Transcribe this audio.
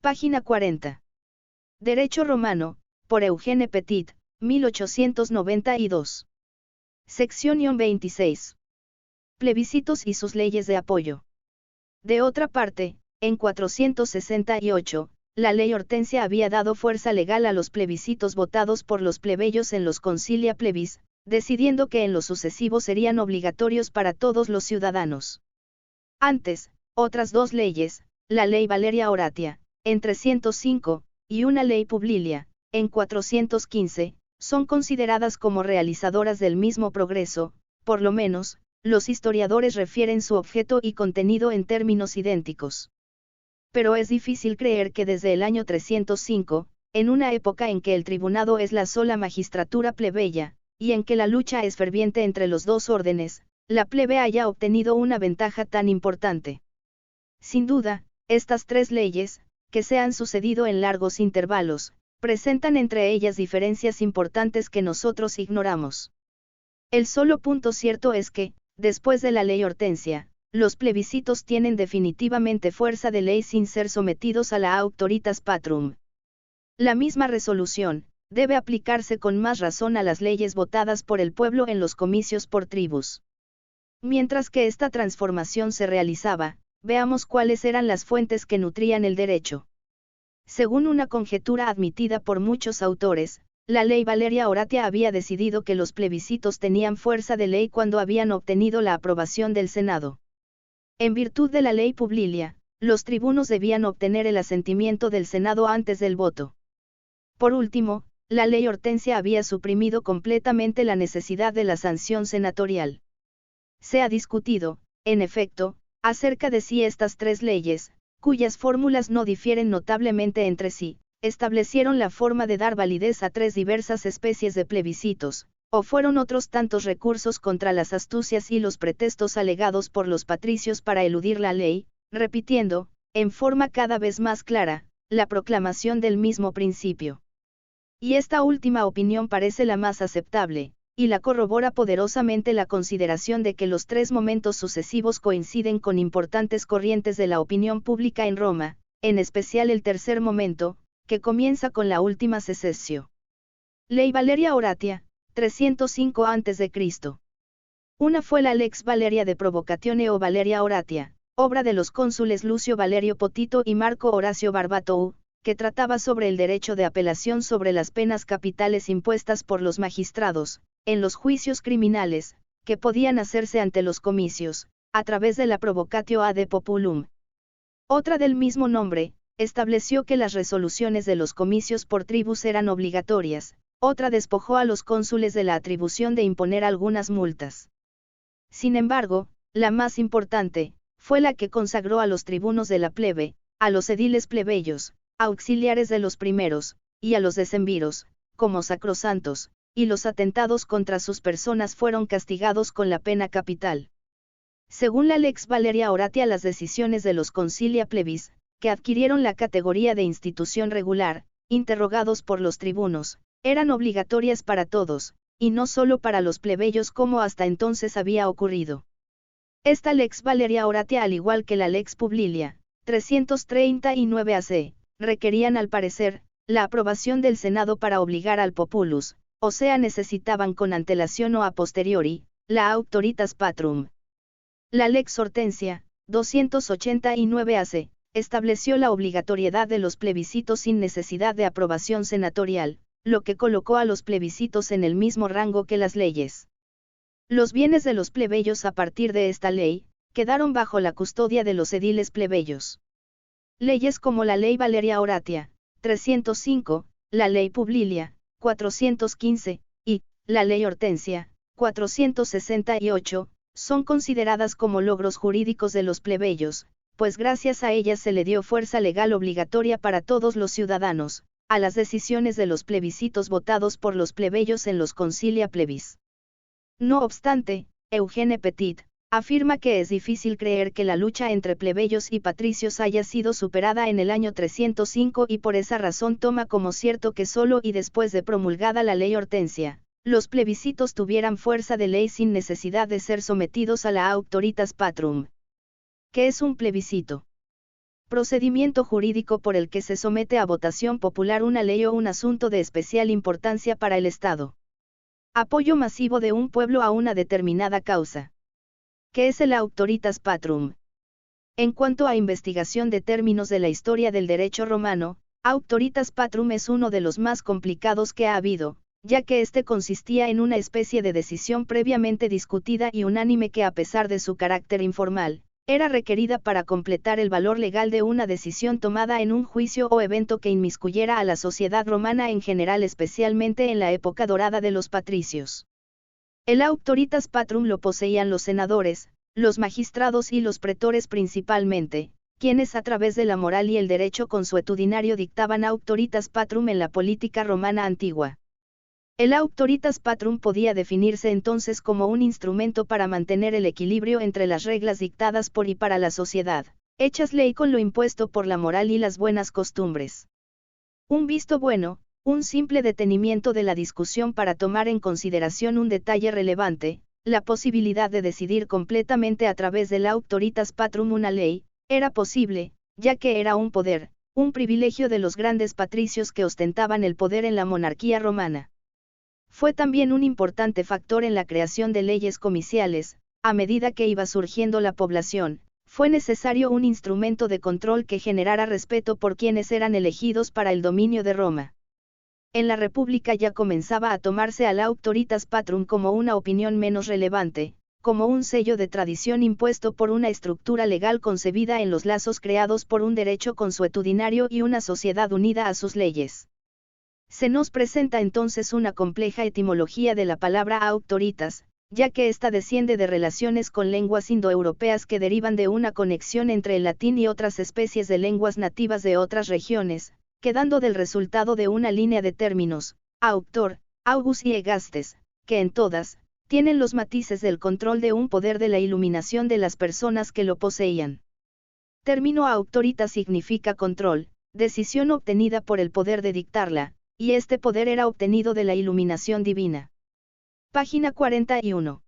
Página 40. Derecho romano, por Eugène Petit, 1892. Sección 26. Plebiscitos y sus leyes de apoyo. De otra parte, en 468, la ley Hortensia había dado fuerza legal a los plebiscitos votados por los plebeyos en los Concilia Plebis, decidiendo que en lo sucesivo serían obligatorios para todos los ciudadanos. Antes, otras dos leyes, la ley Valeria Horatia, en 305, y una ley Publilia, en 415, son consideradas como realizadoras del mismo progreso, por lo menos, los historiadores refieren su objeto y contenido en términos idénticos. Pero es difícil creer que desde el año 305, en una época en que el tribunado es la sola magistratura plebeya, y en que la lucha es ferviente entre los dos órdenes, la plebe haya obtenido una ventaja tan importante. Sin duda, estas tres leyes, que se han sucedido en largos intervalos, presentan entre ellas diferencias importantes que nosotros ignoramos. El solo punto cierto es que, después de la ley Hortensia, los plebiscitos tienen definitivamente fuerza de ley sin ser sometidos a la auctoritas patrum. La misma resolución debe aplicarse con más razón a las leyes votadas por el pueblo en los comicios por tribus. Mientras que esta transformación se realizaba, veamos cuáles eran las fuentes que nutrían el derecho. Según una conjetura admitida por muchos autores, la ley Valeria Horatia había decidido que los plebiscitos tenían fuerza de ley cuando habían obtenido la aprobación del Senado. En virtud de la ley Publilia, los tribunos debían obtener el asentimiento del Senado antes del voto. Por último, la ley Hortensia había suprimido completamente la necesidad de la sanción senatorial. Se ha discutido, en efecto, acerca de si estas tres leyes, cuyas fórmulas no difieren notablemente entre sí, establecieron la forma de dar validez a tres diversas especies de plebiscitos, o fueron otros tantos recursos contra las astucias y los pretextos alegados por los patricios para eludir la ley, repitiendo, en forma cada vez más clara, la proclamación del mismo principio. Y esta última opinión parece la más aceptable, y la corrobora poderosamente la consideración de que los tres momentos sucesivos coinciden con importantes corrientes de la opinión pública en Roma, en especial el tercer momento, que comienza con la última secesio. Ley Valeria Horatia, 305 a.C. Una fue la Lex Valeria de Provocatione o Valeria Horatia, obra de los cónsules Lucio Valerio Potito y Marco Horacio Barbatou, que trataba sobre el derecho de apelación sobre las penas capitales impuestas por los magistrados, en los juicios criminales, que podían hacerse ante los comicios, a través de la Provocatio ad populum. Otra del mismo nombre, estableció que las resoluciones de los comicios por tribus eran obligatorias, otra despojó a los cónsules de la atribución de imponer algunas multas. Sin embargo, la más importante, fue la que consagró a los tribunos de la plebe, a los ediles plebeyos, auxiliares de los primeros, y a los decemviros, como sacrosantos, y los atentados contra sus personas fueron castigados con la pena capital. Según la Lex Valeria Horatia, las decisiones de los Concilia Plebis, que adquirieron la categoría de institución regular, interrogados por los tribunos, eran obligatorias para todos, y no solo para los plebeyos como hasta entonces había ocurrido. Esta Lex Valeria Horatia, al igual que la Lex Publilia, 339 AC, requerían al parecer, la aprobación del Senado para obligar al populus, o sea necesitaban con antelación o a posteriori, la auctoritas patrum. La Lex Hortensia, 289 AC, estableció la obligatoriedad de los plebiscitos sin necesidad de aprobación senatorial, lo que colocó a los plebiscitos en el mismo rango que las leyes. Los bienes de los plebeyos a partir de esta ley, quedaron bajo la custodia de los ediles plebeyos. Leyes como la Ley Valeria Horatia, 305, la Ley Publilia, 415, y la Ley Hortensia, 468, son consideradas como logros jurídicos de los plebeyos, pues gracias a ellas se le dio fuerza legal obligatoria para todos los ciudadanos, a las decisiones de los plebiscitos votados por los plebeyos en los Concilia Plebis. No obstante, Eugène Petit afirma que es difícil creer que la lucha entre plebeyos y patricios haya sido superada en el año 305 y por esa razón toma como cierto que solo y después de promulgada la ley Hortensia, los plebiscitos tuvieran fuerza de ley sin necesidad de ser sometidos a la auctoritas patrum. ¿Qué es un plebiscito? Procedimiento jurídico por el que se somete a votación popular una ley o un asunto de especial importancia para el Estado. Apoyo masivo de un pueblo a una determinada causa. ¿Qué es el auctoritas patrum? En cuanto a investigación de términos de la historia del derecho romano, auctoritas patrum es uno de los más complicados que ha habido, ya que este consistía en una especie de decisión previamente discutida y unánime que, a pesar de su carácter informal, era requerida para completar el valor legal de una decisión tomada en un juicio o evento que inmiscuyera a la sociedad romana en general, especialmente en la época dorada de los patricios. El auctoritas patrum lo poseían los senadores, los magistrados y los pretores principalmente, quienes a través de la moral y el derecho consuetudinario dictaban auctoritas patrum en la política romana antigua. El auctoritas patrum podía definirse entonces como un instrumento para mantener el equilibrio entre las reglas dictadas por y para la sociedad, hechas ley con lo impuesto por la moral y las buenas costumbres. Un visto bueno, un simple detenimiento de la discusión para tomar en consideración un detalle relevante, la posibilidad de decidir completamente a través del auctoritas patrum una ley, era posible, ya que era un poder, un privilegio de los grandes patricios que ostentaban el poder en la monarquía romana. Fue también un importante factor en la creación de leyes comiciales. A medida que iba surgiendo la población, fue necesario un instrumento de control que generara respeto por quienes eran elegidos para el dominio de Roma. En la República ya comenzaba a tomarse al auctoritas patrum como una opinión menos relevante, como un sello de tradición impuesto por una estructura legal concebida en los lazos creados por un derecho consuetudinario y una sociedad unida a sus leyes. Se nos presenta entonces una compleja etimología de la palabra auctoritas, ya que ésta desciende de relaciones con lenguas indoeuropeas que derivan de una conexión entre el latín y otras especies de lenguas nativas de otras regiones, quedando del resultado de una línea de términos, auctor, augus y egastes, que en todas, tienen los matices del control de un poder de la iluminación de las personas que lo poseían. Término auctoritas significa control, decisión obtenida por el poder de dictarla, y este poder era obtenido de la iluminación divina. Página 41.